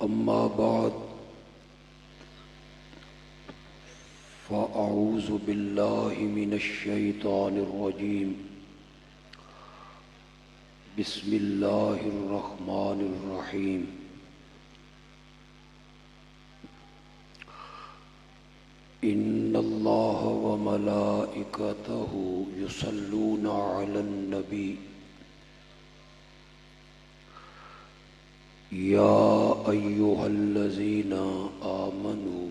أما بعد فأعوذ بالله من الشيطان الرجيم بسم الله الرحمن الرحيم إن الله وملائكته يصلون على النبي يا أيها الذين آمنوا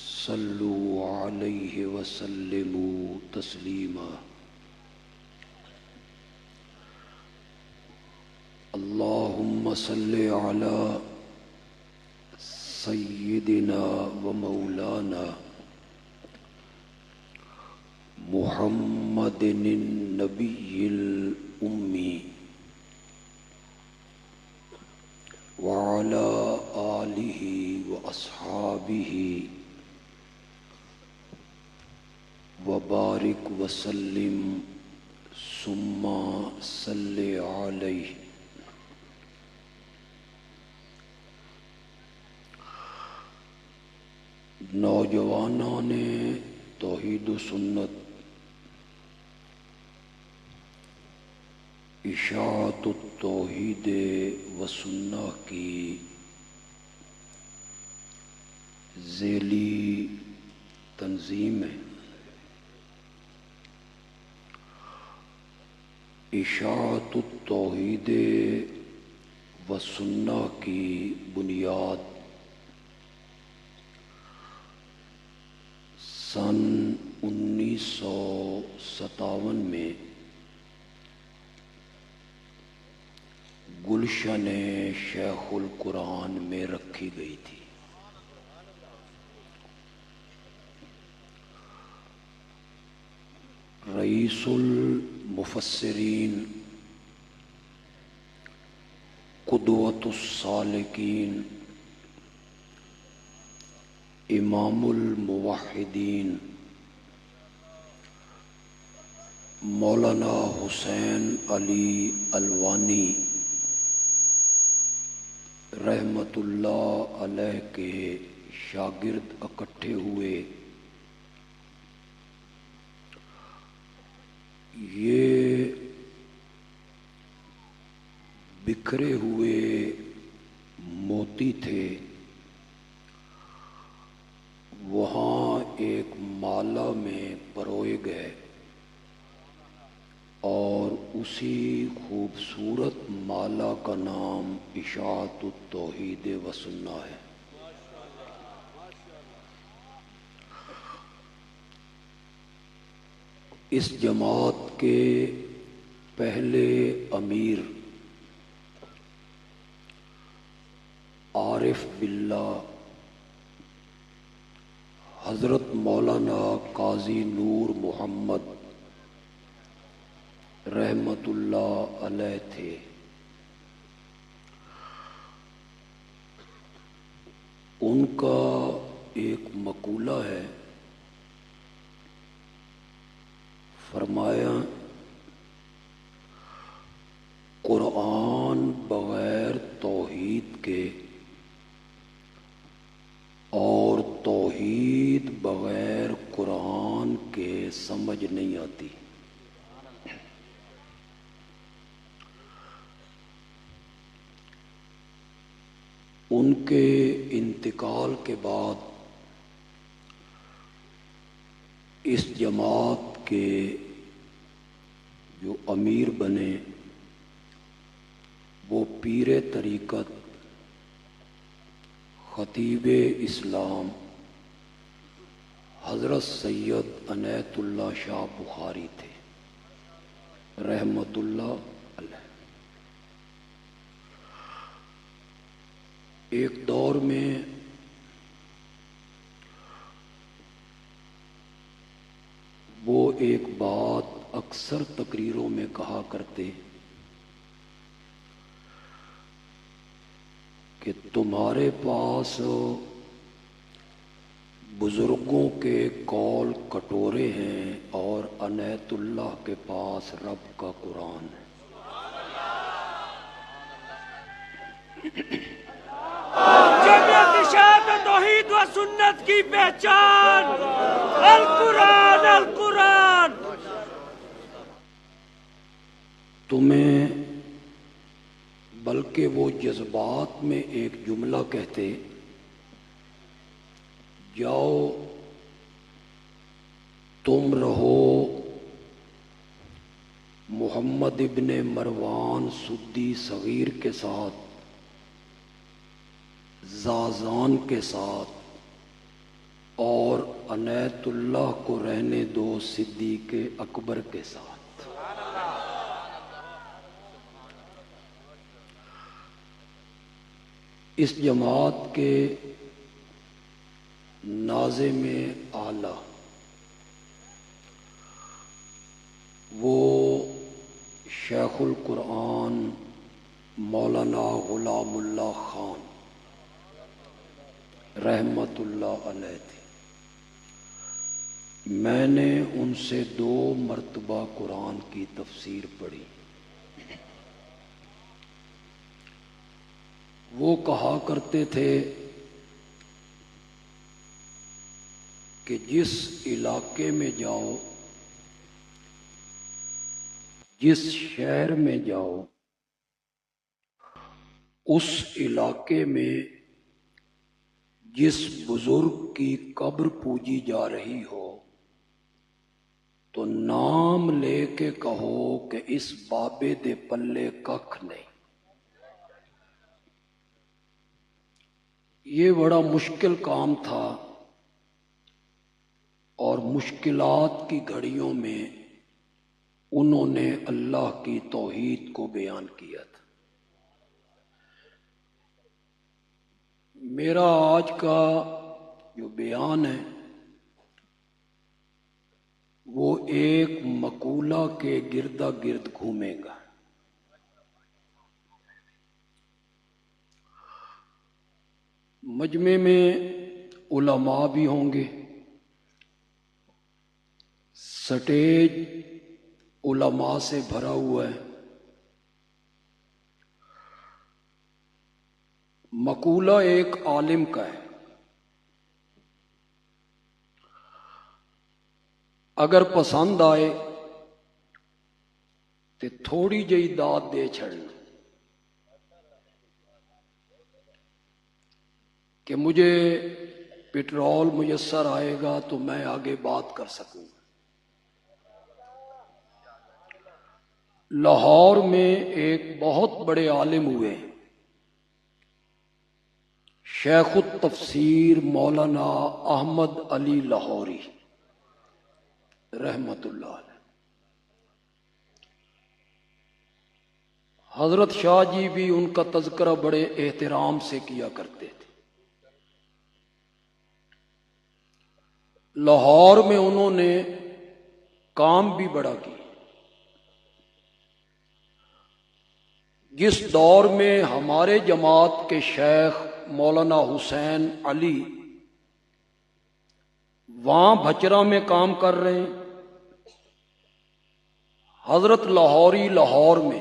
صلوا عليه وسلموا تسليما اللهم صل على سيدنا ومولانا محمد النبي الأمي وعلى آله وأصحابه وبارك وسلم ثم صل عليه. نوجوانان توحید و سنت اشاعت التوحید و سنہ کی ذیلی تنظیم ہے. اشاعت التوحید و سنہ کی بنیاد سن 1957 میں گلشن شیخ القرآن میں رکھی گئی تھی. رئیس المفسرین قدوۃ السالکین امام الموحدین مولانا حسین علی الوانی رحمت اللہ علیہ کے شاگرد اکٹھے ہوئے. یہ بکھرے ہوئے موتی تھے. وہاں ایک مالا میں پروئے گئے اور اسی خوبصورت مالا کا نام اشاعت التوحید و سنہ ہے. اس جماعت کے پہلے امیر عارف باللہ حضرت مولانا قاضی نور محمد رحمت اللہ علیہ تھے. ان کا ایک مقولہ ہے. فرمایا قرآن بغیر توحید کے اور توحید بغیر قرآن کے سمجھ نہیں آتی. ان کے انتقال کے بعد اس جماعت کے جو امیر بنے وہ پیر طریقت خطیب اسلام حضرت سید عنایت اللہ شاہ بخاری تھے رحمت اللہ علیہ. ایک دور میں وہ ایک بات اکثر تقریروں میں کہا کرتے کہ تمہارے پاس بزرگوں کے قول کٹورے ہیں اور عنایت اللہ کے پاس رب کا قرآن ہے. Oh, توحید و سنت کی پہچان القرآن القرآن۔ تمہیں بلکہ وہ جذبات میں ایک جملہ کہتے، جاؤ تم رہو محمد ابن مروان سدی صغیر کے ساتھ، زازان کے ساتھ، اور عنایت اللہ کو رہنے دو صدیق اکبر کے ساتھ۔ اس جماعت کے ناظم اعلیٰ وہ شیخ القرآن مولانا غلام اللہ خان رحمت اللہ علیہ تھے۔ میں نے ان سے 2 مرتبہ قرآن کی تفسیر پڑھی۔ وہ کہا کرتے تھے کہ جس علاقے میں جاؤ، جس شہر میں جاؤ، اس علاقے میں جس بزرگ کی قبر پوجی جا رہی ہو تو نام لے کے کہو کہ اس بابے دے پلے ککھ نہیں۔ یہ بڑا مشکل کام تھا، اور مشکلات کی گھڑیوں میں انہوں نے اللہ کی توحید کو بیان کیا تھا۔ میرا آج کا جو بیان ہے وہ ایک مقولہ کے گردا گرد گھومے گا۔ مجمع میں علماء بھی ہوں گے، سٹیج علماء سے بھرا ہوا ہے۔ مقولہ ایک عالم کا ہے، اگر پسند آئے تو تھوڑی جہی داد دے چھڑنا کہ مجھے پٹرول میسر آئے گا تو میں آگے بات کر سکوں۔ لاہور میں ایک بہت بڑے عالم ہوئے، شیخ التفسیر مولانا احمد علی لاہوری رحمت اللہ علیہ۔ حضرت شاہ جی بھی ان کا تذکرہ بڑے احترام سے کیا کرتے تھے۔ لاہور میں انہوں نے کام بھی بڑا کیا۔ جس دور میں ہمارے جماعت کے شیخ مولانا حسین علی وہاں بھچرا میں کام کر رہے ہیں، حضرت لاہوری لاہور میں،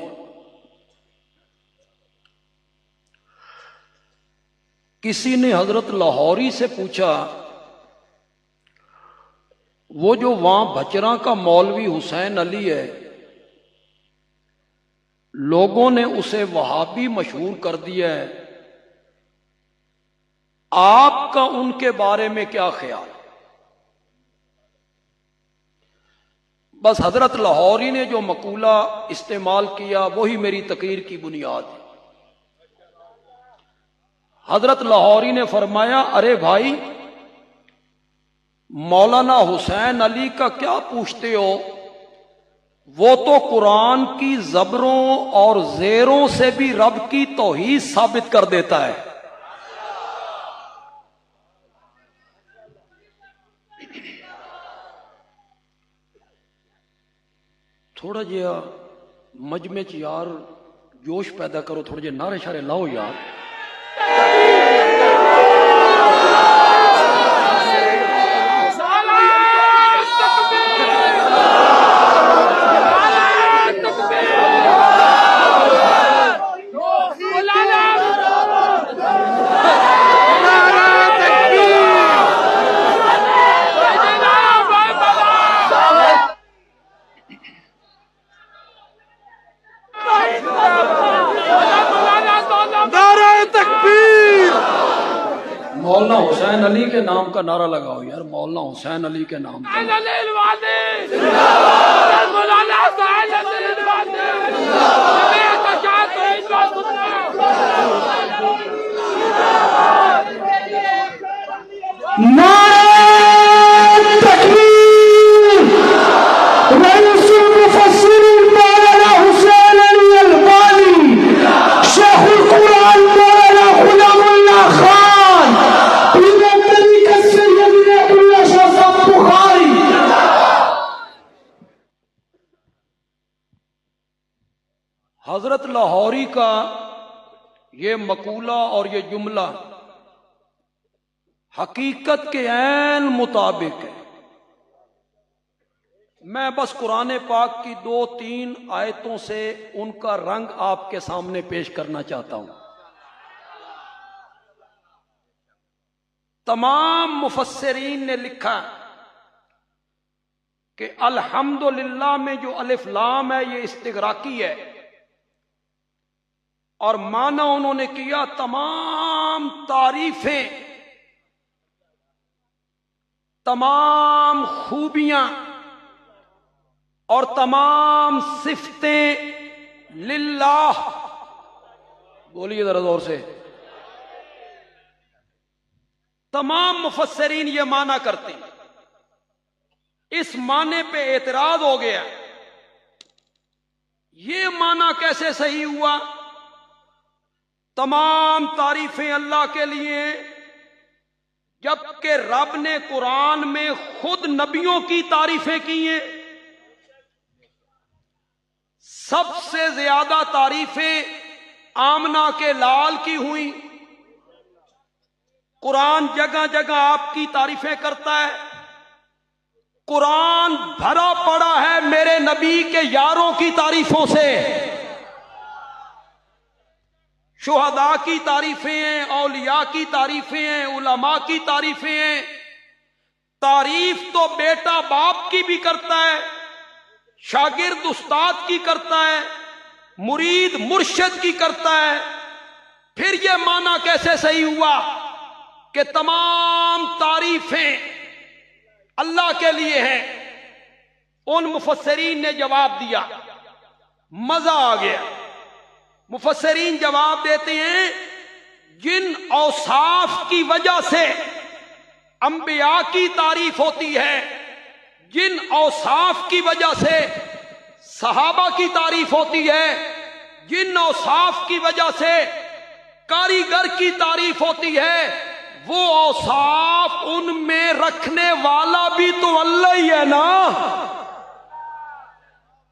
کسی نے حضرت لاہوری سے پوچھا، وہ جو وہاں بھچرا کا مولوی حسین علی ہے، لوگوں نے اسے وہابی مشہور کر دیا ہے، آپ کا ان کے بارے میں کیا خیال؟ بس حضرت لاہوری نے جو مقولہ استعمال کیا وہی میری تقریر کی بنیاد ہے۔ حضرت لاہوری نے فرمایا، ارے بھائی، مولانا حسین علی کا کیا پوچھتے ہو؟ وہ تو قرآن کی زبروں اور زیروں سے بھی رب کی توحید ثابت کر دیتا ہے۔ تھوڑا جہا مجمع چ یار جوش پیدا کرو، تھوڑے جہے نعرے شارے لاؤ یار۔ مولانا حسین علی کے نام کا نعرہ لگاؤ یار، مولانا حسین علی کے نام کا۔ مولانا حسین علی رئیس المفسرین مولانا حسین علی البانی، شیخ القرآن مولانا غلام اللہ خان، پیر طریقت سید عبداللہ شاہ صاحب بخاری۔ حضرت لاہوری کا یہ مقولہ اور یہ جملہ حقیقت کے عین مطابق ہے۔ میں بس قرآن پاک کی 2-3 آیتوں سے ان کا رنگ آپ کے سامنے پیش کرنا چاہتا ہوں۔ تمام مفسرین نے لکھا کہ الحمدللہ میں جو الف لام ہے یہ استغراقی ہے، اور معنی انہوں نے کیا تمام تعریفیں، تمام خوبیاں اور تمام صفتیں للہ۔ بولیے ذرا زور سے۔ تمام مفسرین یہ معنی کرتے ہیں۔ اس معنی پہ اعتراض ہو گیا، یہ معنی کیسے صحیح ہوا؟ تمام تعریفیں اللہ کے لیے، جبکہ رب نے قرآن میں خود نبیوں کی تعریفیں کی ہیں۔ سب سے زیادہ تعریفیں آمنہ کے لال کی ہوئی۔ قرآن جگہ جگہ آپ کی تعریفیں کرتا ہے۔ قرآن بھرا پڑا ہے میرے نبی کے یاروں کی تعریفوں سے۔ شہداء کی تعریفیں ہیں، اولیاء کی تعریفیں ہیں، علماء کی تعریفیں ہیں۔ تعریف تو بیٹا باپ کی بھی کرتا ہے، شاگرد استاد کی کرتا ہے، مرید مرشد کی کرتا ہے۔ پھر یہ معنی کیسے صحیح ہوا کہ تمام تعریفیں اللہ کے لیے ہیں؟ ان مفسرین نے جواب دیا، مزہ آ گیا۔ مفسرین جواب دیتے ہیں جن اوصاف کی وجہ سے انبیاء کی تعریف ہوتی ہے، جن اوصاف کی وجہ سے صحابہ کی تعریف ہوتی ہے، جن اوصاف کی وجہ سے کاریگر کی تعریف ہوتی ہے، وہ اوصاف ان میں رکھنے والا بھی تو اللہ ہی ہے نا۔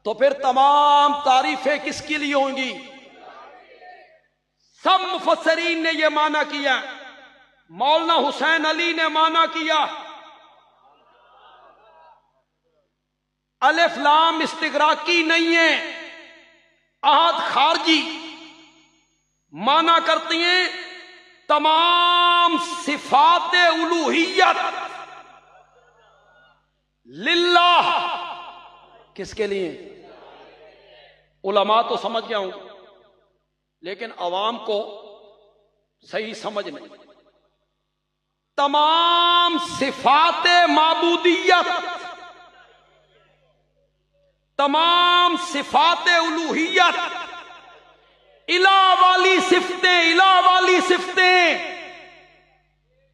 تو پھر تمام تعریفیں کس کے لیے ہوں گی؟ سب مفسرین نے یہ معنی کیا۔ مولانا حسین علی نے معنی کیا الف لام استغراقی نہیں ہے، عہد خارجی۔ معنی کرتے ہیں تمام صفات الوہیت للہ۔ کس کے لیے؟ علماء تو سمجھ گیا ہوں، لیکن عوام کو صحیح سمجھ نہیں۔ تمام صفات معبودیت، تمام صفات الوہیت، الہ والی صفتیں الہ والی صفتیں،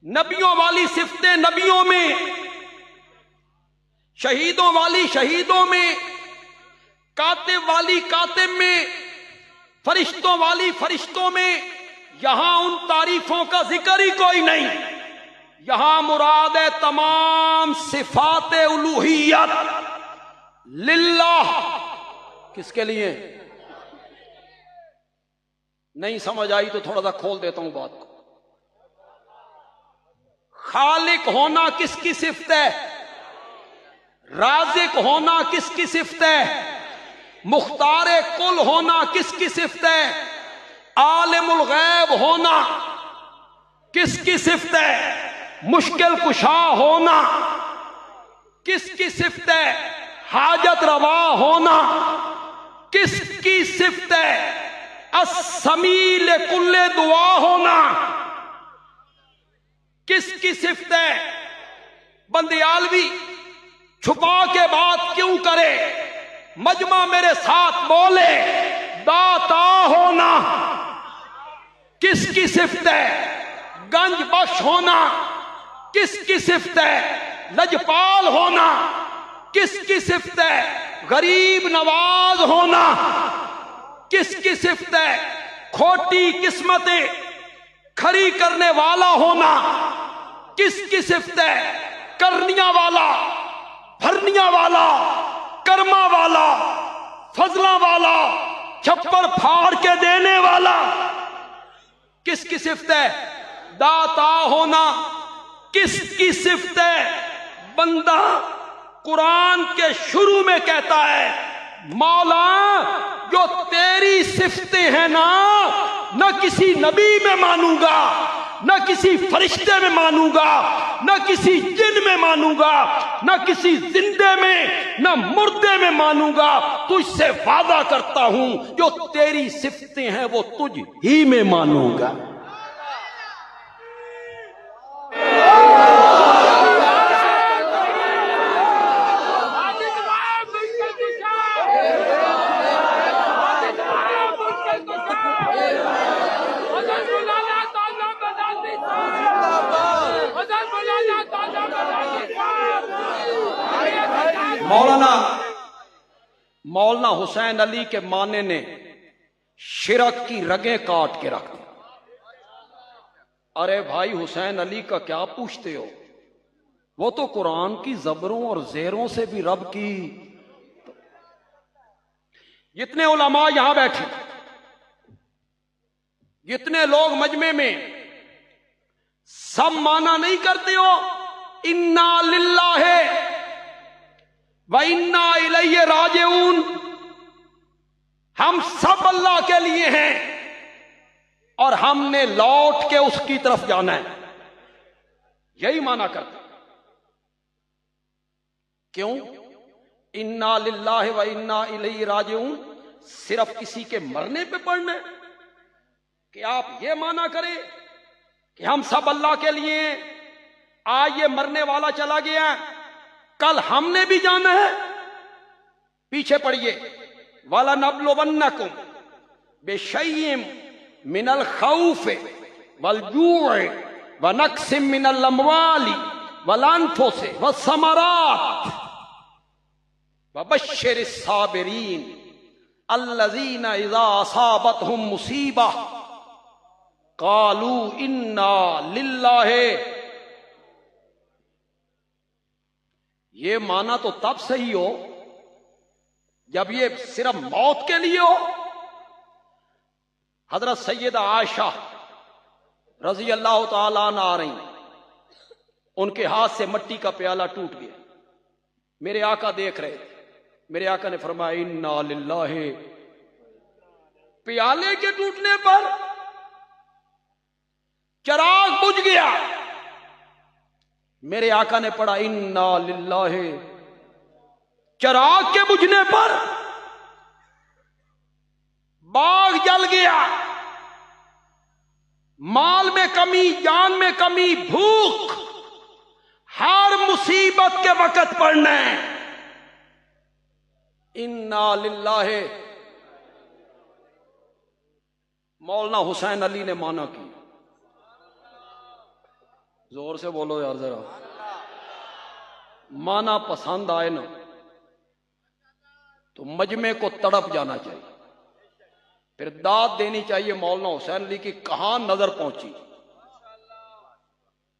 نبیوں والی صفتیں نبیوں میں، شہیدوں والی شہیدوں میں، کاتب والی کاتب میں، فرشتوں والی فرشتوں میں۔ یہاں ان تعریفوں کا ذکر ہی کوئی نہیں۔ یہاں مراد ہے تمام صفات الوہیت للہ۔ کس کے لیے؟ نہیں سمجھ آئی تو تھوڑا سا کھول دیتا ہوں بات کو۔ خالق ہونا کس کی صفت ہے؟ رازق ہونا کس کی صفت ہے؟ مختار کل ہونا کس کی صفت ہے؟ عالم الغیب ہونا کس کی صفت ہے؟ مشکل کشا ہونا کس کی صفت ہے؟ حاجت روا ہونا کس کی صفت ہے؟ السمیع لکل دعا ہونا کس کی صفت ہے؟ بندیالوی چھپا کے بات کیوں کرے؟ مجمع میرے ساتھ بولے، داتا ہونا کس کی صفت ہے؟ گنج بخش ہونا کس کی صفت ہے؟ لجپال ہونا کس کی صفت ہے؟ غریب نواز ہونا کس کی صفت ہے؟ کھوٹی قسمتیں کھری کرنے والا ہونا کس کی صفت ہے؟ کرنیاں والا، بھرنیاں والا، کرما والا، فضلہ والا، چھپر پھاڑ کے دینے والا کس کی صفت ہے؟ داتا ہونا کس کی صفت ہے؟ بندہ قرآن کے شروع میں کہتا ہے مولا جو تیری صفتیں ہیں نا، نہ کسی نبی میں مانوں گا، نہ کسی فرشتے میں مانوں گا، نہ کسی جن میں مانوں گا، نہ کسی زندے میں، نہ مردے میں مانوں گا، تجھ سے وعدہ کرتا ہوں جو تیری صفتیں ہیں وہ تجھ ہی میں مانوں گا۔ مولانا حسین علی کے معنی نے شرک کی رگیں کاٹ کے رکھ دی۔ ارے بھائی حسین علی کا کیا پوچھتے ہو؟ وہ تو قرآن کی زبروں اور زیروں سے بھی رب کی۔ جتنے علماء یہاں بیٹھے، جتنے لوگ مجمع میں، سب مانا نہیں کرتے ہو انا للہ وَإِنَّا إِلَيْهِ رَاجِعُونَ، ہم سب اللہ کے لیے ہیں اور ہم نے لوٹ کے اس کی طرف جانا ہے، یہی مانا کرتے۔ کیوں؟ اِنَّا لِلَّهِ وَإِنَّا إِلَيْهِ رَاجِعُونَ صرف کسی کے مرنے پہ پڑھنا ہے کہ آپ یہ مانا کریں کہ ہم سب اللہ کے لیے ہیں، آج یہ مرنے والا چلا گیا، کل ہم نے بھی جانا ہے۔ پیچھے پڑھیے وَلَنَبْلُوَنَّكُمْ بِشَيْءٍ مِّنَ الْخَوْفِ وَالْجُوعِ وَنَقْصٍ مِّنَ الْأَمْوَالِ وَالْأَنفُسِ وَالثَّمَرَاتِ وَبَشِّرِ الصَّابِرِينَ الَّذِينَ إِذَا أَصَابَتْهُمْ مُصِيبَةٌ قَالُوا إِنَّا لِلَّهِ۔ یہ مانا تو تب صحیح ہو جب یہ صرف موت کے لیے ہو۔ حضرت سیدہ عائشہ رضی اللہ تعالیٰ عنہ آ رہی، ان کے ہاتھ سے مٹی کا پیالہ ٹوٹ گیا، میرے آقا دیکھ رہے تھے، میرے آقا نے فرمایا انا للہ۔ پیالے کے ٹوٹنے پر چراغ بجھ گیا، میرے آقا نے پڑھا انا للہ۔ چراغ کے بجھنے پر باغ جل گیا، مال میں کمی، جان میں کمی، بھوک، ہر مصیبت کے وقت پڑھنا ہے انا للہ۔ مولانا حسین علی نے مانا کی، زور سے بولو یار ذرا، مانا پسند آئے نا تو مجمع کو تڑپ جانا چاہیے، پھر داد دینی چاہیے مولانا حسین علی کی کہاں نظر پہنچی،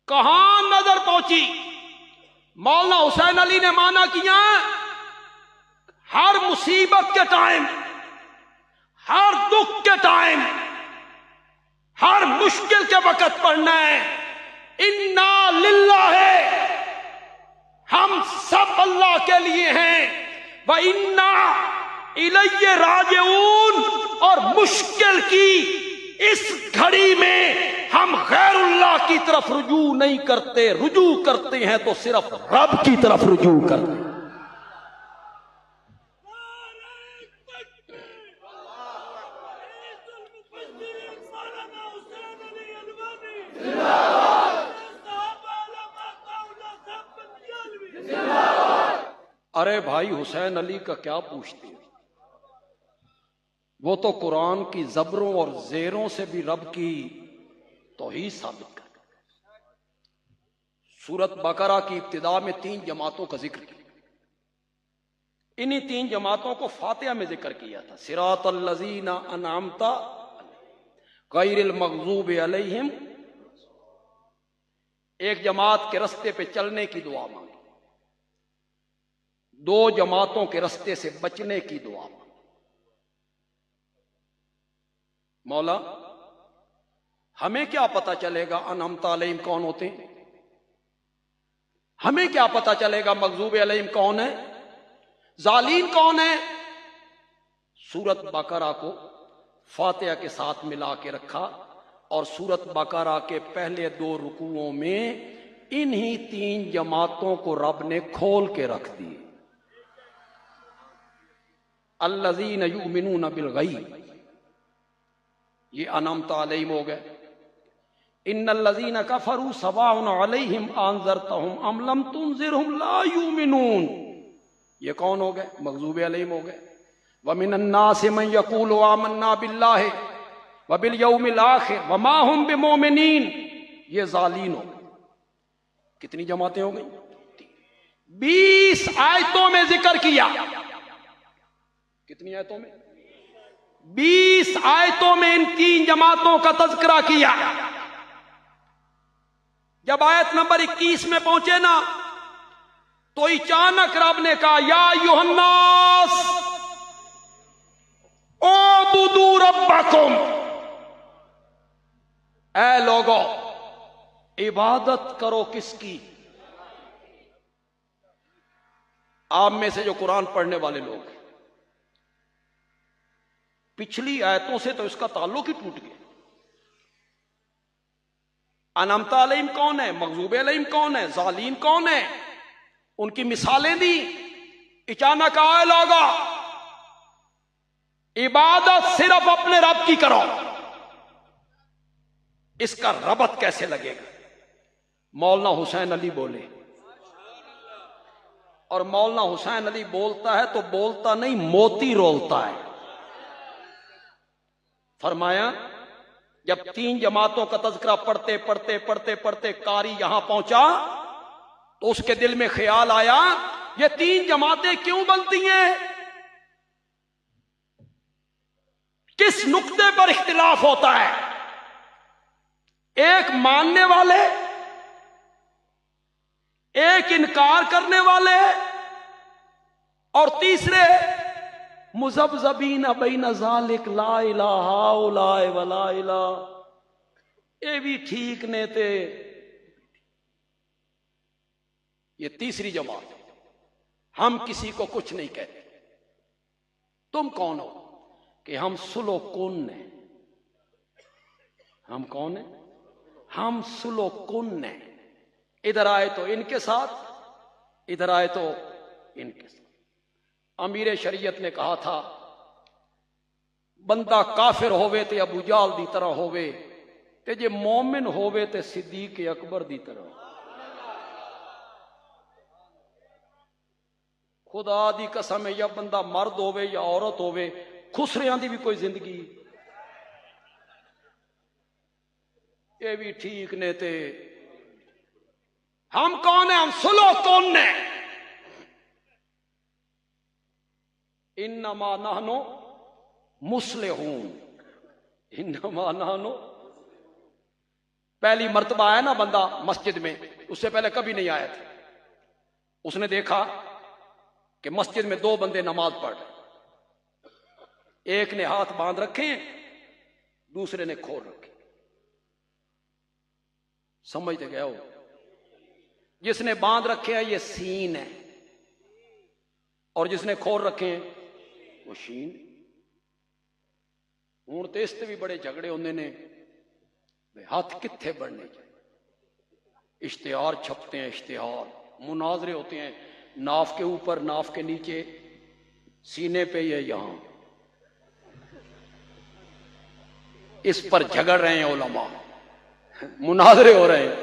کہاں نظر پہنچی۔ مولانا حسین علی نے مانا کیا ہر مصیبت کے ٹائم، ہر دکھ کے ٹائم، ہر مشکل کے وقت پڑھنا ہے انا للہ، ہم سب اللہ کے لیے ہیں، وَإِنَّا إِلَيْهِ رَاجِعُونَ، اور مشکل کی اس گھڑی میں ہم غیر اللہ کی طرف رجوع نہیں کرتے، رجوع کرتے ہیں تو صرف رب کی طرف رجوع کرتے ہیں۔ ارے بھائی حسین علی کا کیا پوچھتے ہیں، وہ تو قرآن کی زبروں اور زیروں سے بھی رب کی توحید ثابت کر۔ سورت بقرہ کی ابتدا میں 3 جماعتوں کا ذکر کیا، انہی 3 جماعتوں کو فاتحہ میں ذکر کیا تھا، صراط الذین انعمت غیر المغضوب علیہم۔ ایک جماعت کے رستے پہ چلنے کی دعا مانگی، 2 جماعتوں کے رستے سے بچنے کی دعا مانگی۔ مولا ہمیں کیا پتا چلے گا انعمت علیہم کون ہوتے ہیں؟ ہمیں کیا پتا چلے گا مغضوب علیہم کون ہے، ضالین کون ہے؟ سورت بقرہ کو فاتحہ کے ساتھ ملا کے رکھا، اور سورت بقرہ کے پہلے 2 رکوعوں میں انہی 3 جماعتوں کو رب نے کھول کے رکھ دی۔ الذین یؤمنون بالغیب، یہ انعمت علیہم ہو گئے۔ ان الذین کفروا سواء علیہم انذرتہم ام لم تنذرہم لا یؤمنون، یہ کون ہو گئے؟ مغضوب علیہم ہو گئے۔ ومن الناس من یقول آمنا باللہ وبالیوم الآخر وما ہم بمؤمنین، یہ ضالین ہو گئے۔ کتنی جماعتیں ہو گئیں؟ 20 آیتوں میں ذکر کیا۔ کتنی آیتوں میں؟ 20 آیتوں میں ان 3 جماعتوں کا تذکرہ کیا۔ جب آیت نمبر 21 میں پہنچے نا تو اچانک رب نے کہا یا ایھا الناس اعبدوا ربکم، اے لوگو عبادت کرو کس کی؟ آپ میں سے جو قرآن پڑھنے والے لوگ ہیں، پچھلی آیتوں سے تو اس کا تعلق ہی ٹوٹ گیا۔ انعمت علیہم کون ہے، مغضوب علیہم کون ہے، ضالین کون ہے، ان کی مثالیں دی۔ اچانک آئے لوگا عبادت صرف اپنے رب کی کرو، اس کا ربط کیسے لگے گا؟ مولانا حسین علی بولے، اور مولانا حسین علی بولتا ہے تو بولتا نہیں، موتی رولتا ہے۔ فرمایا جب 3 جماعتوں کا تذکرہ پڑھتے پڑھتے پڑھتے پڑھتے قاری یہاں پہنچا تو اس کے دل میں خیال آیا یہ 3 جماعتیں کیوں بنتی ہیں، کس نقطے پر اختلاف ہوتا ہے؟ ایک ماننے والے، ایک انکار کرنے والے، اور تیسرے مذبذبین بین ذالک لا الہ ہؤلاء ولا الہ، یہ بھی ٹھیک نے تے یہ تیسری جماعت۔ ہم کسی کو کچھ نہیں کہتے۔ تم کون ہو؟ کہ ہم سلو کن ہیں۔ ہم کون ہیں؟ ہم سلو کن ہیں۔ ادھر آئے تو ان کے ساتھ، ادھر آئے تو ان کے ساتھ۔ امیر شریعت نے کہا تھا بندہ کافر ہوئے تے ابو جہل دی طرح ہوئے تے جے مومن ہوئے تے صدیق اکبر دی طرح۔ خدا دی قسم ہے، یا بندہ مرد ہوئے یا عورت ہوئے، خسریاں دی بھی کوئی زندگی یہ بھی ٹھیک نے تے۔ ہم کون ہیں؟ ہم سلو کون ہیں؟ انما نحن مصلحون، انما نحن۔ پہلی مرتبہ آیا نا بندہ مسجد میں، اس سے پہلے کبھی نہیں آیا تھا۔ اس نے دیکھا کہ مسجد میں 2 بندے نماز پڑھ رہے، ایک نے ہاتھ باندھ رکھے ہیں، دوسرے نے کھول رکھے۔ سمجھتے گئے ہو؟ جس نے باندھ رکھے ہیں یہ سین ہے، اور جس نے کھول رکھے ہیں وہ شین۔ ہوں تو اس سے بھی بڑے جھگڑے ہوندے نے، ہاتھ کتھے بڑھنے چاہیے۔ اشتہار چھپتے ہیں، اشتہار، مناظرے ہوتے ہیں، ناف کے اوپر، ناف کے نیچے، سینے پہ یا یہاں، اس پر جھگڑ رہے ہیں علماء، مناظرے ہو رہے ہیں۔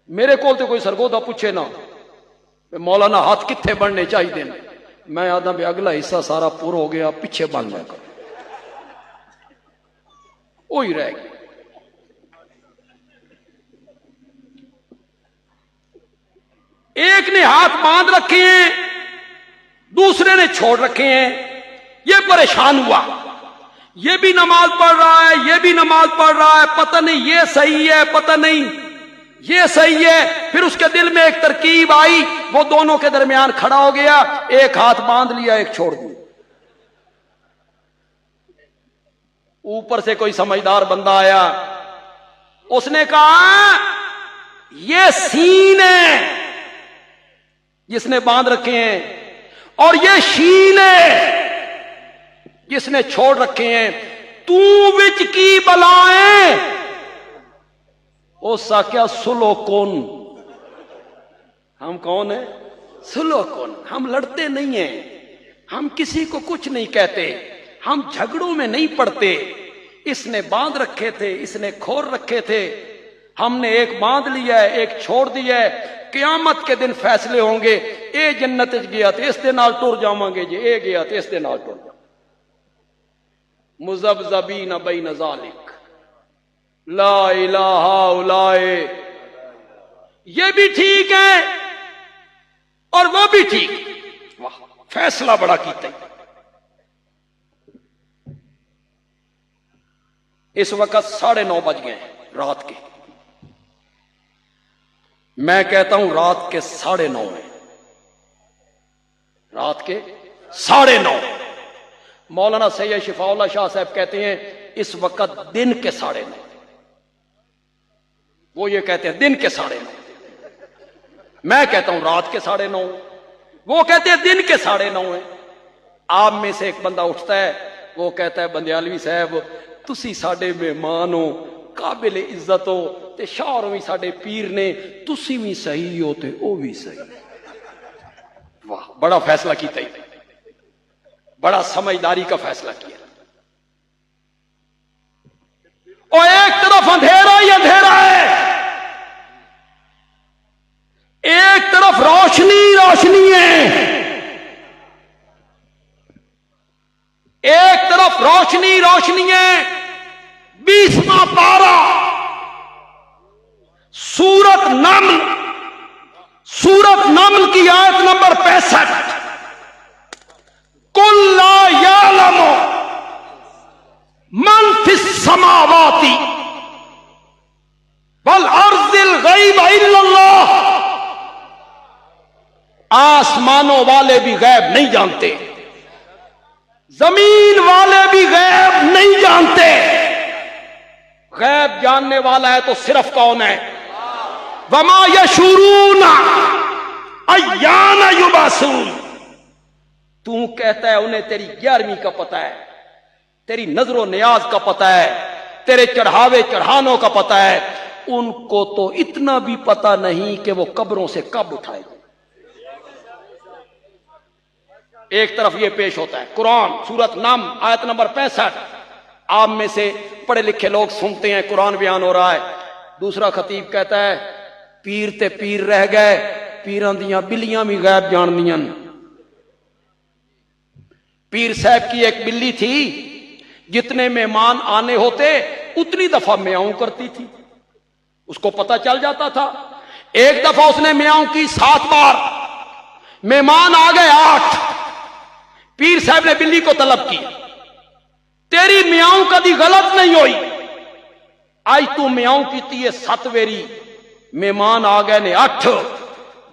میرے کو تو کوئی سرگودا پوچھے نا مولانا ہاتھ کتنے بننے چاہیے؟ میں آدھا بھی اگلا حصہ سارا پورا ہو گیا، پیچھے بن جائے گا، وہی رہ گیا۔ ایک نے ہاتھ باندھ رکھے ہیں، دوسرے نے چھوڑ رکھے ہیں، یہ پریشان ہوا، یہ بھی نماز پڑھ رہا ہے، یہ بھی نماز پڑھ رہا ہے، پتہ نہیں یہ صحیح ہے، پتہ نہیں یہ صحیح ہے۔ پھر اس کے دل میں ایک ترکیب آئی، وہ دونوں کے درمیان کھڑا ہو گیا، ایک ہاتھ باندھ لیا، ایک چھوڑ دیا۔ اوپر سے کوئی سمجھدار بندہ آیا، اس نے کہا یہ سین ہے جس نے باندھ رکھے ہیں، اور یہ شین ہے جس نے چھوڑ رکھے ہیں، تو وچ کی بلائیں او ساکیا سلو کون۔ ہم کون ہیں؟ سلو کون۔ ہم لڑتے نہیں ہیں، ہم کسی کو کچھ نہیں کہتے، ہم جھگڑوں میں نہیں پڑتے۔ اس نے باندھ رکھے تھے، اس نے کھول رکھے تھے، ہم نے ایک باندھ لیا ہے، ایک چھوڑ دیا ہے۔ قیامت کے دن فیصلے ہوں گے، اے جنت گیا تو اس دے نال ٹر جاواں گے جی، اے گیا تو اس دے نال ٹر جاواں۔ مذبذبین بین ذالک لا الہ الا، یہ بھی ٹھیک ہے اور وہ بھی ٹھیک۔ واہ، فیصلہ بڑا کیتا ہے۔ اس وقت 9:30 بج گئے ہیں رات کے، میں کہتا ہوں رات کے 9:30 ہیں، رات کے 9:30۔ مولانا سید شفاء اللہ شاہ صاحب کہتے ہیں اس وقت دن کے 9:30، وہ یہ کہتے ہیں دن کے 9:30، میں کہتا ہوں رات کے 9:30، وہ کہتے ہیں دن کے 9:30 ہیں۔ آپ میں سے ایک بندہ اٹھتا ہے، وہ کہتا ہے بندیالوی صاحب تسی ساڈے مہمان ہو، قابل عزت ہو، تے شاہ بھی ساڈے پیر نے، تسی بھی صحیح ہو تے او بھی صحیح۔ واہ، بڑا فیصلہ کیتا ہی، بڑا سمجھداری کا فیصلہ کیا۔ اور ایک طرف اندھیرا ہی اندھیرا ہے، ایک طرف روشنی روشنی ہے، ایک طرف روشنی روشنی ہے۔ 20واں پارہ سورت نمل کی آیت نمبر 65، قل لا یعلم من فی السماوات والارض الغیب الا اللہ، آسمانوں والے بھی غیب نہیں جانتے، زمین والے بھی غیب نہیں جانتے۔ غیب جاننے والا ہے تو صرف کون ہے؟ وما یشعرون ایان یبعثون۔ تو کہتا ہے انہیں تیری 11ویں کا پتہ ہے، تیری نظر و نیاز کا پتہ ہے، تیرے چڑھاوے چڑھانوں کا پتہ ہے، ان کو تو اتنا بھی پتہ نہیں کہ وہ قبروں سے کب اٹھائے گا۔ ایک طرف یہ پیش ہوتا ہے قرآن سورت نم آیت نمبر 65، آپ میں سے پڑھے لکھے لوگ سنتے ہیں قرآن بیان ہو رہا ہے، دوسرا خطیب کہتا ہے پیر تے پیر رہ گئے، پیران دیاں بلیاں بھی غیب جان دیاں۔ پیر صاحب کی ایک بلی تھی، جتنے مہمان آنے ہوتے اتنی دفعہ میاؤں کرتی تھی، اس کو پتہ چل جاتا تھا۔ ایک دفعہ اس نے میاؤں کی 7 بار، مہمان آ گئے 8، پیر صاحب نے بلی کو طلب کی، تیری میاؤں کدی غلط نہیں ہوئی، آج تو میاؤں کی تھی 7 ویری، مہمان آ گئے نے 8۔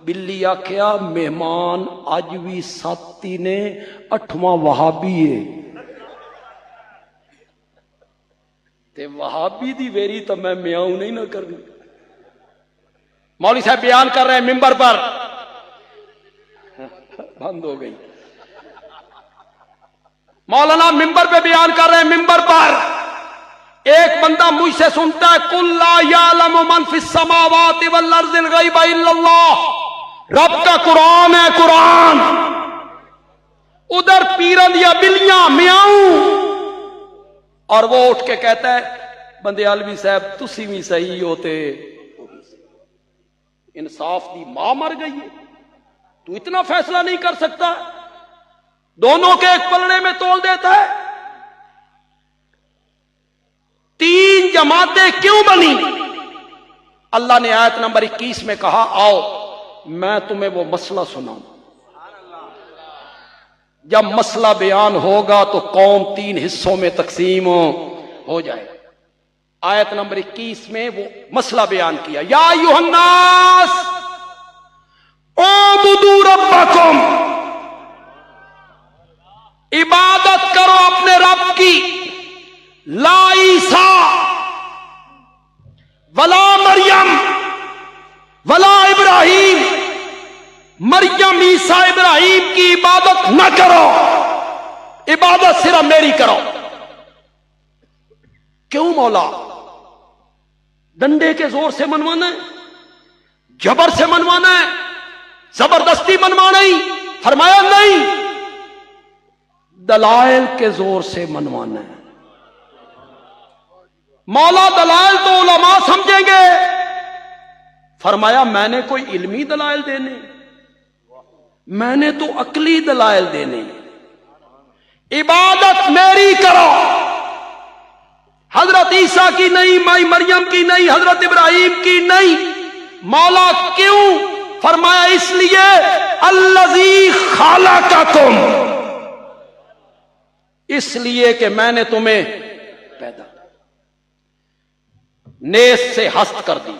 بلی آکھیا مہمان اج بھی 7 ہی نے، 8واں وہابی ہے، تے وہابی دی ویری تو میں میاؤں نہیں نہ کرنی۔ مولوی صاحب بیان کر رہے ہیں ممبر پر، بند ہو گئی، مولانا ممبر پہ بیان کر رہے ہیں ممبر پر، ایک بندہ مجھ سے سنتا ہے قل لا یعلم من فی السماوات والارض الغیب الا اللہ، رب کا قرآن ہے قرآن، ادھر پیران دیا بلیاں میاؤں، اور وہ اٹھ کے کہتا ہے بندیالوی صاحب تسی بھی صحیح ہوتے، انصاف دی ماں مر گئی ہے، تو اتنا فیصلہ نہیں کر سکتا؟ دونوں کے ایک پلڑے میں تول دیتا ہے؟ 3 جماعتیں کیوں بنی؟ اللہ نے آیت نمبر 21 میں کہا آؤ میں تمہیں وہ مسئلہ سناؤں. جب مسئلہ بیان ہوگا تو قوم 3 حصوں میں تقسیم ہو جائے. آیت نمبر 21 میں وہ مسئلہ بیان کیا. یا ایھا الناس اعبدوا ربکم، عبادت کرو اپنے رب کی. لا عیسیٰ ولا مریم ولا ابراہیم، مریم عیسیٰ ابراہیم کی عبادت نہ کرو، عبادت صرف میری کرو. کیوں مولا؟ ڈنڈے کے زور سے منوانا ہے؟ جبر سے منوانا ہے؟ زبردستی منوانا ہی؟ فرمایا نہیں، دلائل کے زور سے منوانا ہے. مولا دلائل تو علماء سمجھیں گے، فرمایا میں نے کوئی علمی دلائل دینے، میں نے تو عقلی دلائل دینے. عبادت میری کرو، حضرت عیسیٰ کی نہیں، مائی مریم کی نہیں، حضرت ابراہیم کی نہیں. مولا کیوں؟ فرمایا اس لیے الذی خلقکم، اس لیے کہ میں نے تمہیں پیدا نیس سے ہست کر دی،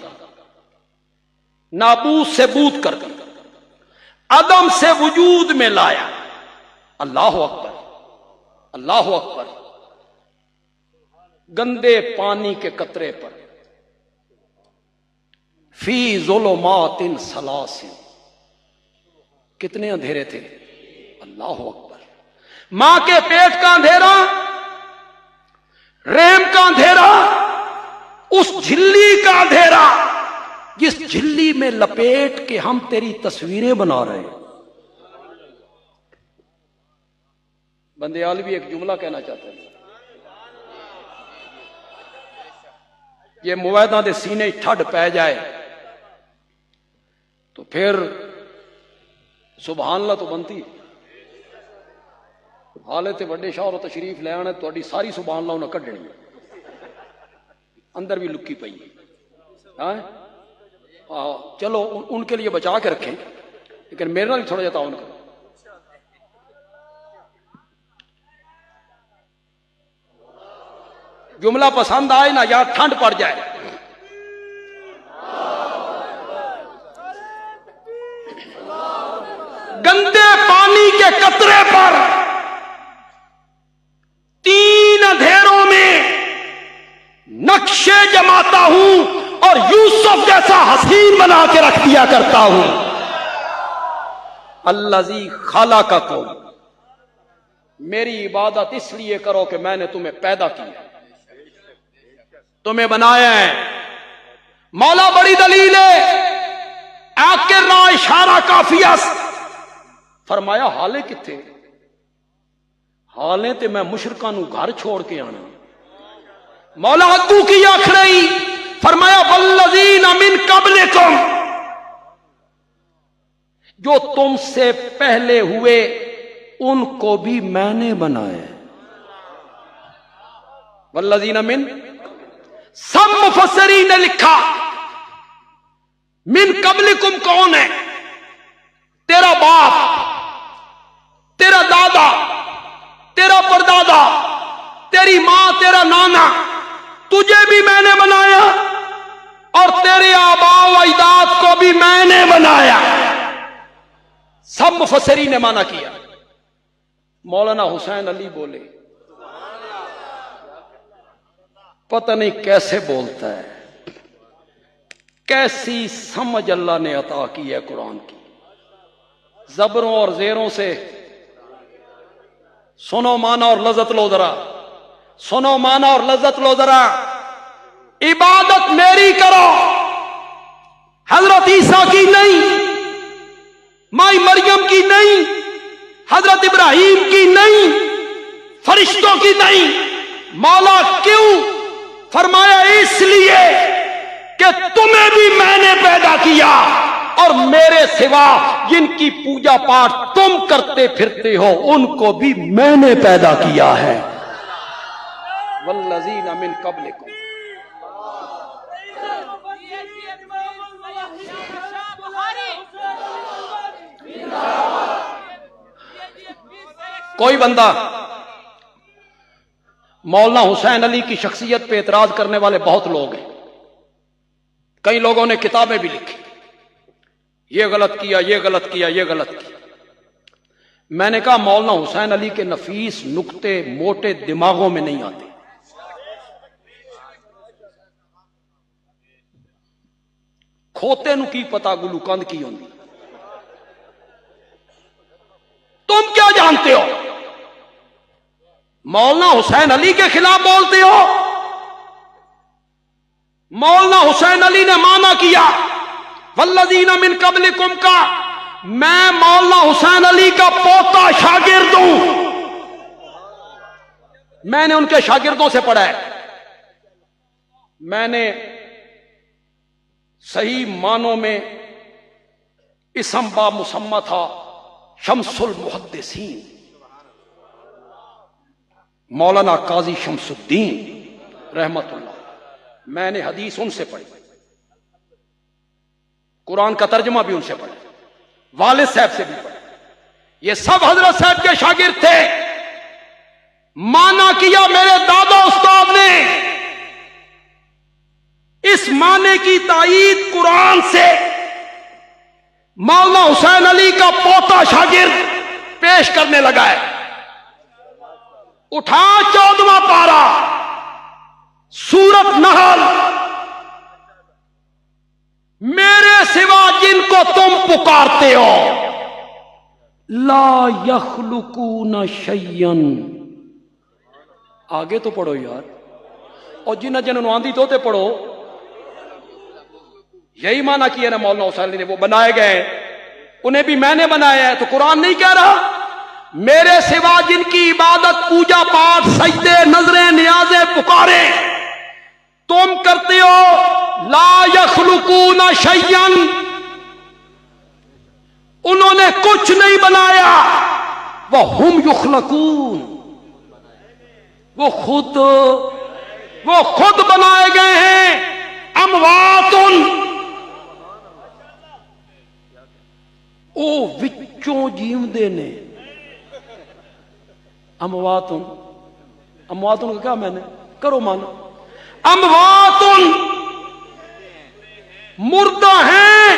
نابود سے بود کر دی، عدم سے وجود میں لایا. اللہ اکبر، اللہ اکبر. گندے پانی کے قطرے پر فی ظلمات ثلاث، کتنے اندھیرے تھے؟ اللہ اکبر. ماں کے پیٹ کا اندھیرا، رحم کا اندھیرا، اس جھلی کا اندھیرا جس جھلی میں لپیٹ کے ہم تیری تصویریں بنا رہے ہیں. بندیال بھی ایک جملہ کہنا چاہتا ہے، یہ مویداں دے سینے ٹھڈ پہ جائے تو پھر سبحان اللہ تو بنتی. حالے تے وڈے شاہ اور تشریف لے آنے تو ساری سبحان اللہ انہیں کڈنی، اندر بھی لکی پئی. چلو ان کے لیے بچا کے رکھیں، لیکن میرے نال بھی تھوڑا جا تعاون کرو. جملہ پسند آئے نہ یا ٹھنڈ پڑ جائے. گندے پانی کے قطرے پر 3 اندھیروں میں نقشے جماتا ہوں اور یوسف جیسا حسین بنا کے رکھ دیا کرتا ہوں. الذی خلقکم، میری عبادت اس لیے کرو کہ میں نے تمہیں پیدا کیا، تمہیں بنایا ہے. مولا بڑی دلیل ہے، آخر نہ اشارہ کافیہ. فرمایا حالے کتھے؟ حالے تے میں مشرکاں نو گھر چھوڑ کے آنا. مولا اگو کی آخ رہی، فرمایا والذین من قبلکم، جو تم سے پہلے ہوئے ان کو بھی میں نے بنایا. والذین من، سب مفسرین نے لکھا من قبلکم کون ہے؟ تیرا باپ، تیرا دادا، تیرا پردادا، تیری ماں، تیرا نانا، تجھے بھی میں نے بنایا اور تیرے آباء و اجداد کو بھی میں نے بنایا. سب مفسرین نے مانا کیا. مولانا حسین علی بولے، پتہ نہیں کیسے بولتا ہے، کیسی سمجھ اللہ نے عطا کی ہے قرآن کی. زبروں اور زیروں سے سنو مانا اور لذت لو ذرا، سنو مانا اور لذت لو ذرا. عبادت میری کرو، حضرت عیسیٰ کی نہیں، مائی مریم کی نہیں، حضرت ابراہیم کی نہیں، فرشتوں کی نہیں. مولا کیوں؟ فرمایا اس لیے کہ تمہیں بھی میں نے پیدا کیا، اور میرے سوا جن کی پوجا پاٹ تم کرتے پھرتے ہو ان کو بھی میں نے پیدا کیا ہے. والذین من قبلکم. کوئی بندہ مولانا حسین علی کی شخصیت پہ اعتراض کرنے والے بہت لوگ ہیں. کئی لوگوں نے کتابیں بھی لکھی، یہ غلط کیا، یہ غلط کیا، یہ غلط کیا. میں نے کہا مولانا حسین علی کے نفیس نکتے موٹے دماغوں میں نہیں آتے. کھوتے نو کی پتا گلو کند کی ہوندی. تم کیا جانتے ہو؟ مولانا حسین علی کے خلاف بولتے ہو. مولانا حسین علی نے مانا کیا والذین من قبلکم کا. میں مولانا حسین علی کا پوتا شاگرد ہوں. میں نے ان کے شاگردوں سے پڑھا ہے. میں نے صحیح معنوں میں اسم با مسمى تھا شمس المحدثین مولانا قاضی شمس الدین رحمت اللہ. میں نے حدیث ان سے پڑھی، قرآن کا ترجمہ بھی ان سے پڑھا، والد صاحب سے بھی پڑھا. یہ سب حضرت صاحب کے شاگرد تھے. مانا کیا میرے دادا استاد نے. اس معنی کی تائید قرآن سے مولانا حسین علی کا پوتا شاگرد پیش کرنے لگا ہے. اٹھا 14واں پارہ سورت نحل. میرے سوا جن کو تم پکارتے ہو لا یخلقون شیئا. آگے تو پڑھو یار، اور جنہوں آندھی تو پڑھو. یہی معنی کیا نا مولانا حسین علی نے. وہ بنائے گئے، انہیں بھی میں نے بنایا ہے. تو قرآن نہیں کہہ رہا میرے سوا جن کی عبادت پوجا پاٹ سجدے نظریں نیازیں پکارے تم کرتے ہو لا یخلقون شیئا. انہوں نے کچھ نہیں بنایا. وہم یخلقون، وہ خود بنائے گئے ہیں. اموات، او وچوں جیوندے نے. اموات کا کیا میں نے کرو مانا. اموات مردہ ہیں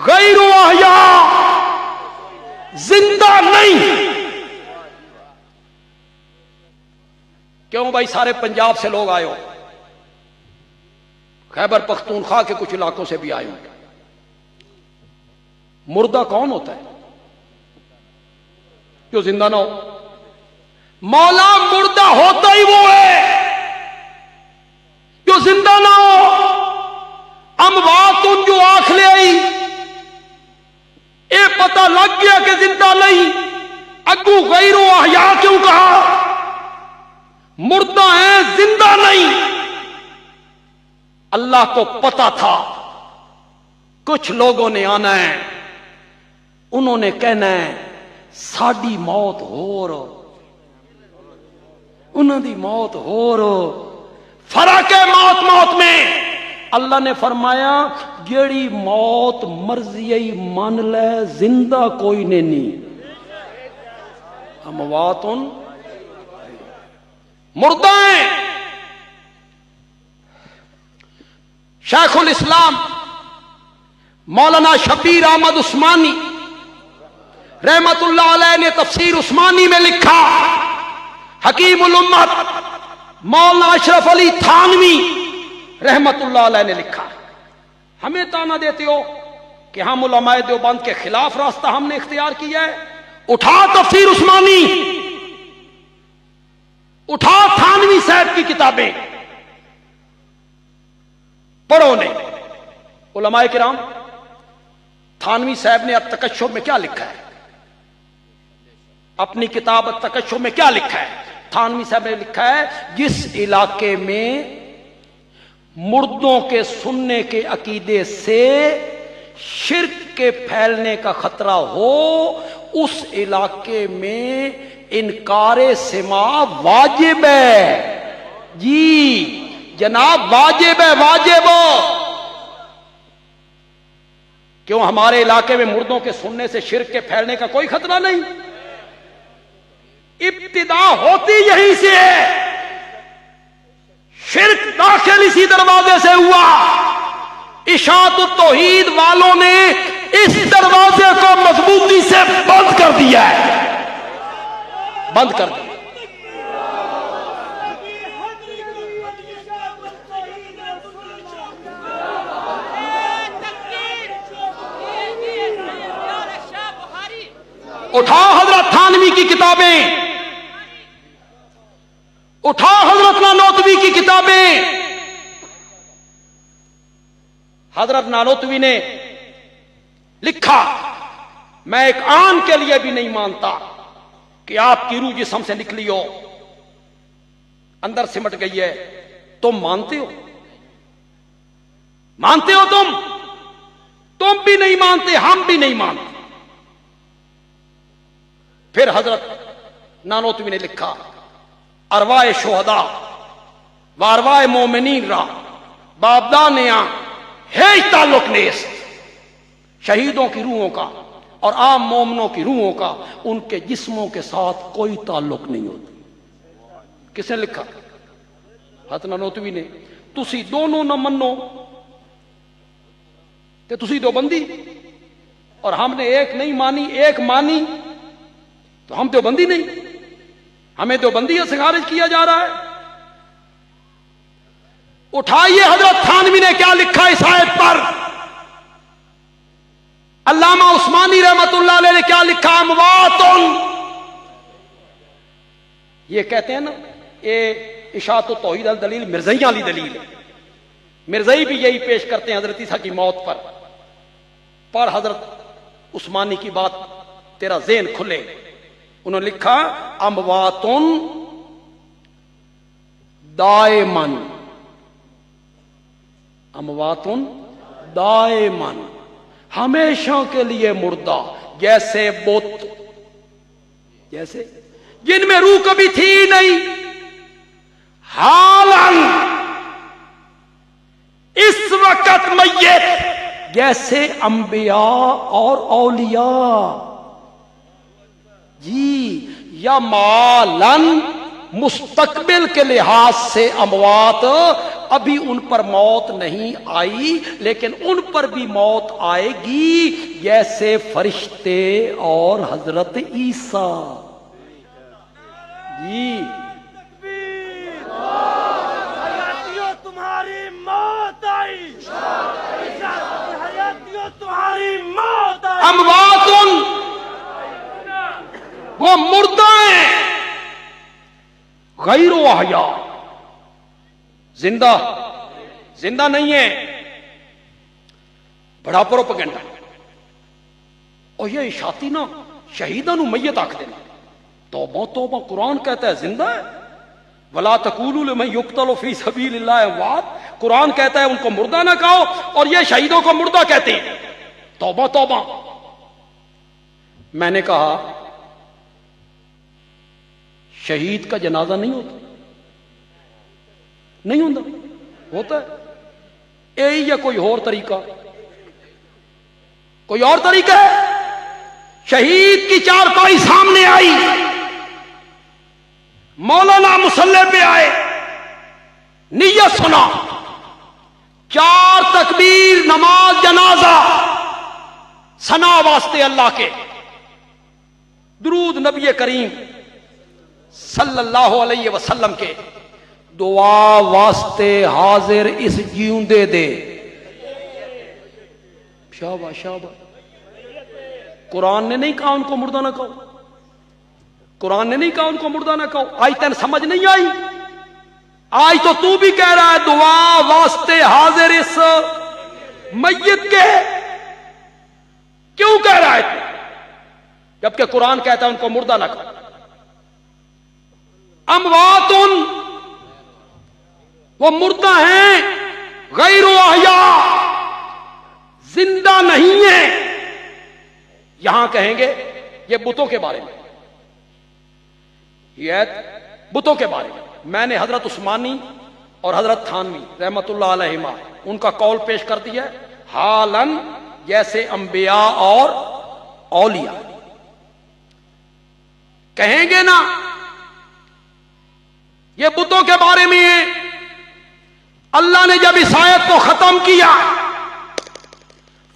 غیر احیاء، زندہ نہیں. کیوں بھائی سارے پنجاب سے لوگ آئے ہو، خیبر پختونخوا کے کچھ علاقوں سے بھی آئے ہوں. مردہ کون ہوتا ہے جو زندہ نہ ہو؟ مولا مردہ ہوتا ہی وہ ہے جو زندہ نہ ہو. اموات جو آنکھ لے آئی اے پتہ لگ گیا کہ زندہ نہیں. اگو غیر احیاء کیوں کہا؟ مردہ ہیں زندہ نہیں. اللہ کو پتا تھا کچھ لوگوں نے آنا ہے، انہوں نے کہنا ہے ساڈی موت ہو رو، انہوں دی موت ہو رو. فرق ہے موت موت میں. اللہ نے فرمایا جیڑی موت مرضی مان لے زندہ کوئی نے نہیں. اموات مردہ ہیں. شیخ الاسلام مولانا شبیر احمد عثمانی رحمت اللہ علیہ نے تفسیر عثمانی میں لکھا. حکیم الامت مولانا اشرف علی تھانوی رحمت اللہ علیہ نے لکھا. ہمیں تانا دیتے ہو کہ ہم علماء دیوبند کے خلاف راستہ ہم نے اختیار کیا ہے. اٹھا تفسیر عثمانی، اٹھا تھانوی صاحب کی کتابیں پڑھو. نہیں علماء کرام تھانوی صاحب نے التکشف میں کیا لکھا ہے؟ اپنی کتاب التکشف میں کیا لکھا ہے؟ تھانوی صاحب نے لکھا ہے جس علاقے میں مردوں کے سننے کے عقیدے سے شرک کے پھیلنے کا خطرہ ہو اس علاقے میں انکار سماع واجب ہے. جی جناب واجب ہے، واجب. کیوں ہمارے علاقے میں مردوں کے سننے سے شرک کے پھیلنے کا کوئی خطرہ نہیں؟ ابتدا ہوتی یہیں سے ہے. شرک داخل اسی دروازے سے ہوا. اشاعت التوحید والوں نے اس دروازے کو مضبوطی سے بند کر دیا ہے، بند کر دیا. اٹھا حضرت تھانوی کی کتابیں، اٹھا حضرت نانوتوی کی کتابیں. حضرت نانوتوی نے لکھا، میں ایک آن کے لیے بھی نہیں مانتا کہ آپ کی روح جسم سے نکلی ہو، اندر سمٹ گئی ہے. تم مانتے ہو؟ مانتے ہو تم بھی نہیں مانتے، ہم بھی نہیں مانتے. پھر حضرت نانوتوی نے لکھا، ارواح شہداء و ارواح مومنین را بابدانیاں ہے تعلق نیست. شہیدوں کی روحوں کا اور عام مومنوں کی روحوں کا ان کے جسموں کے ساتھ کوئی تعلق نہیں ہوتا. کس نے لکھا؟ حضرت نانوتوی نے. تسی دونوں نہ منو تے تسی دو بندی، اور ہم نے ایک نہیں مانی، ایک مانی تو ہم دیوبندی نہیں. ہمیں دیوبندی سے خارج کیا جا رہا ہے. اٹھائیے حضرت تھانوی نے کیا لکھا اس آیت پر. علامہ عثمانی رحمت اللہ علیہ نے کیا لکھا، اموات. یہ کہتے ہیں نا، یہ اشاعت التوحید الدلیل مرزئی والی دلیل ہے. مرزئی بھی یہی پیش کرتے ہیں حضرت عیسیٰ کی موت پر. پڑھ حضرت عثمانی کی بات، تیرا ذہن کھلے. انہوں نے لکھا، اموات دائمن، اموات دائمن، ہمیشہ کے لیے مردہ، جیسے بت، جیسے جن میں روح کبھی تھی نہیں. حالن، اس وقت میت، جیسے انبیاء اور اولیاء. جی یا مالن، مستقبل کے لحاظ سے اموات، ابھی ان پر موت نہیں آئی لیکن ان پر بھی موت آئے گی، جیسے فرشتے اور حضرت عیسیٰ. جی تمہاری موت آئی، تمہاری موت آئی. اموات وہ مردہ ہیں، غیر احیاء، زندہ زندہ نہیں ہے. بڑا پروپیگنڈا. اور یہ اشاعتی نا شہیداں نو میت آکھ دینا. توبہ توبہ، قرآن کہتا ہے زندہ ہے. ولا تقولوا لمن يقتل في سبيل الله اموات، قرآن کہتا ہے ان کو مردہ نہ کہو، اور یہ شہیدوں کو مردہ کہتے ہیں. توبہ توبہ. میں نے کہا شہید کا جنازہ نہیں ہوتا، نہیں ہوتا، ہوتا ہے. یہی یا کوئی اور طریقہ، کوئی اور طریقہ ہے. شہید کی چارپائی سامنے آئی، مولانا مصلی پہ آئے، نیت سنا، 4 تکبیر، نماز جنازہ، ثنا واسطے اللہ کے، درود نبی کریم صلی اللہ علیہ وسلم کے، دعا واسطے حاضر اس جیوندے دے. شاباش شاباش. قرآن نے نہیں کہا ان کو مردہ نہ کہو، قرآن نے نہیں کہا ان کو مردہ نہ کہو. آج تین سمجھ نہیں آئی؟ آج تو بھی کہہ رہا ہے دعا واسطے حاضر اس میت کے. کیوں کہہ رہا ہے تو؟ جبکہ قرآن کہتا ہے ان کو مردہ نہ کہو. اموات وہ مردہ ہیں، غیر احیاء، زندہ نہیں ہے. یہاں کہیں گے یہ بتوں کے بارے میں، یہ آیت بتوں کے بارے میں. میں نے حضرت عثمانی اور حضرت تھانوی رحمت اللہ علیہما ان کا قول پیش کر دیا ہے، حالن جیسے انبیاء اور اولیاء. کہیں گے نا یہ بتوں کے بارے میں ہے. اللہ نے جب اس آیت کو ختم کیا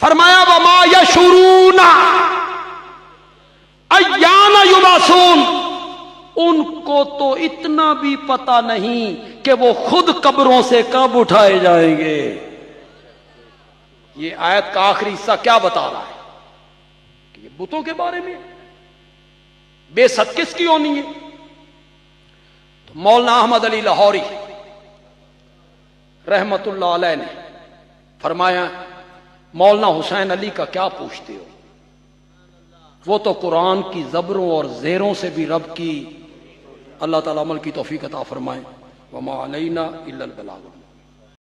فرمایا وما یشعرون ایان یبعثون، ان کو تو اتنا بھی پتا نہیں کہ وہ خود قبروں سے کب اٹھائے جائیں گے. یہ آیت کا آخری حصہ کیا بتا رہا ہے کہ یہ بتوں کے بارے میں بے ست کس کی ہونی ہے. تو مولانا احمد علی لاہوری رحمت اللہ علیہ نے فرمایا مولانا حسین علی کا کیا پوچھتے ہو، وہ تو قرآن کی زبروں اور زیروں سے بھی رب کی. اللہ تعالیٰ عمل کی توفیق عطا فرمائے. وما علینا الا البلاغ.